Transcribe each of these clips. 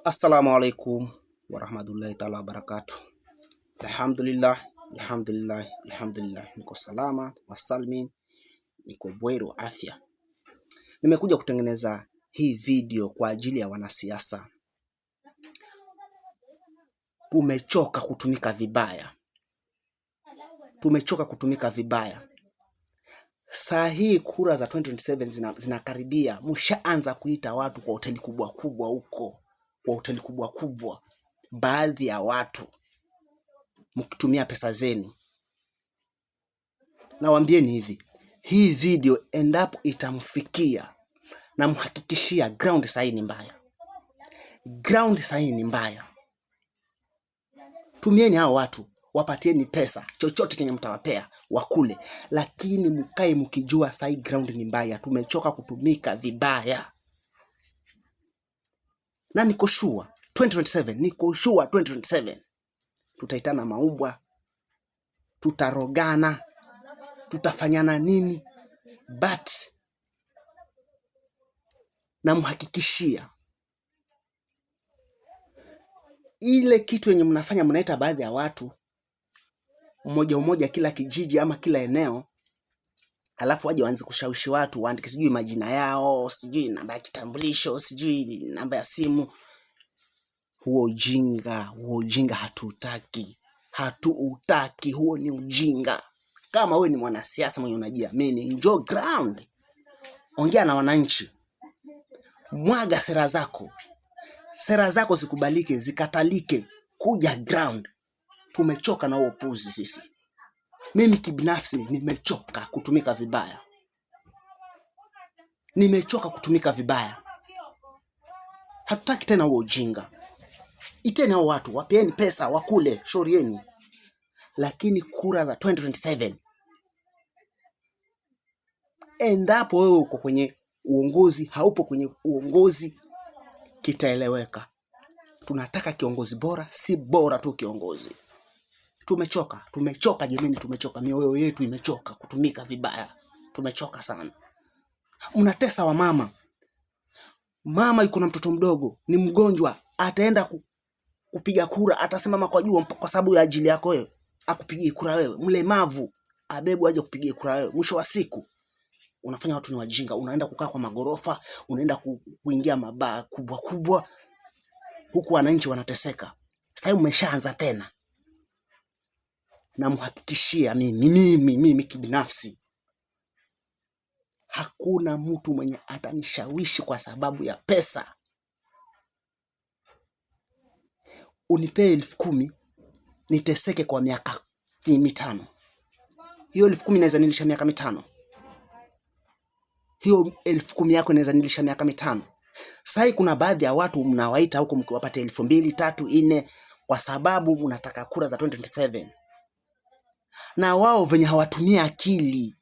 Assalamu alaikum warahmatullahi taala wabarakatuh. Alhamdulillah, alhamdulillah, alhamdulillah. Niko salama wasalmin, niko bwero afya. Nimekuja kutengeneza hii video kwa ajili ya wanasiasa. Tumechoka kutumika vibaya. Tumechoka kutumika vibaya. Saa hii kura za 2027 zinakaribia. Mshaanza kuita watu kwa hoteli kubwa kubwa huko. Kwa hoteli kubwa kubwa. Baadhi ya watu mkitumia pesa zenu. Nawaambieni hivi, hii video endapo itamfikia, na mhakikishia ground sahi ni mbaya. Ground sahi ni mbaya. Tumieni hao watu, wapatieni pesa, chochote chenye mtawapea wakule, lakini mkae mkijua sahi ground ni mbaya. Tumechoka kutumika vibaya. Na niko sure 2027, niko sure 2027 tutaitana maumbwa, tutarogana, tutafanyana nini, but na mhakikishia ile kitu yenye mnafanya, mnaita baadhi ya watu mmoja kila kijiji ama kila eneo, alafu waje waanze kushawishi watu waandike sijui majina yao, sijui namba ya kitambulisho, sijui namba ya simu. Huo ujinga hatuutaki. Huo ni ujinga. Kama wewe ni mwanasiasa mwenye unajiamini, njoo ground, ongea na wananchi, mwaga sera zako. Sera zako zikubalike, zikatalike, kuja ground. Tumechoka na upuzi sisi. Mimi kibinafsi nimechoka kutumika vibaya. Nimechoka kutumika vibaya. Hatutaki tena huo ujinga. Iteni hao watu, wapeeni pesa, wakule, shaurieni. Lakini kura za 2027, endapo wewe uko kwenye uongozi, haupo kwenye uongozi, kitaeleweka. Tunataka kiongozi bora, si bora tu kiongozi. Tumechoka jamani, tumechoka. Mioyo yetu imechoka kutumika vibaya. Tumechoka sana. Mnatesa wa mama. Mama yuko na mtoto mdogo, ni mgonjwa, ataenda kupiga kura, atasimama kwa jua kwa sababu ya ajili yako wewe, akupigie kura wewe. Mlemavu abebu aje kupigie kura wewe. Mwisho wa siku unafanya watu ni wajinga, unaenda kukaa kwa magorofa, unaenda kuingia mabaa kubwa, huku wananchi wanateseka. Sasa umeshaanza tena. Na mhakikishia mimi kibinafsi, hakuna mtu mwenye atanishawishi kwa sababu ya pesa. Unipee 10,000 niteseke kwa miaka 5. Hiyo 10,000 inaweza nilisha miaka 5. Hiyo 10,000 yako inaweza nilisha miaka 5. Sasa kuna baadhi ya watu mnawaita huko mkiwapata 2,000, 3, 4 kwa sababu mnataka kura za 2027. Na wao venye hawatumia akili,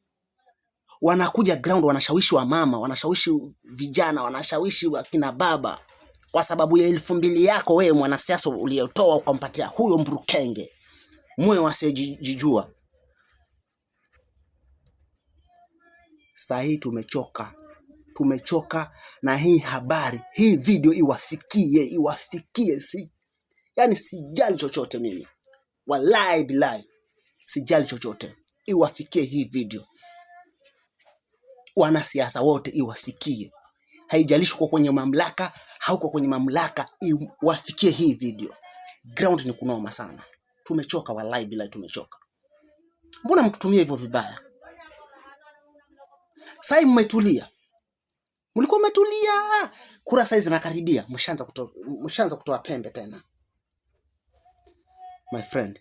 wanakuja ground, wanashawishi wa mama, wanashawishi vijana, wanashawishi wakina baba kwa sababu ya 2,000 yako wewe mwanasiasa uliyotoa ukampatia huyo mburukenge moyo wasijijua. Sahi tumechoka na hii habari, hii video iwafikie yani sijali chochote mimi. Wallahi billahi sijali chochote. Iwafikie hii video. Wanasiasa wote iwafikie. Haijalishi uko kwenye mamlaka, hauko kwenye mamlaka, iwafikie hii video. Ground ni kunoma sana. Tumechoka wallahi billahi tumechoka. Mbona mtutumie hivyo vibaya? Sasa mmetulia. Mlikuwa mmetulia. Kura saizi zinakaribia, mshaanza kutoa pembe tena. My friend.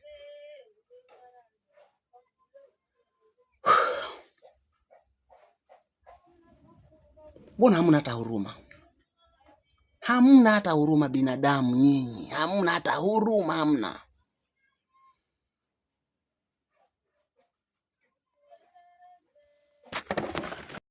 Mbona hamna hata huruma? Hamna hata huruma binadamu nyinyi. Hamna hata huruma, hamna.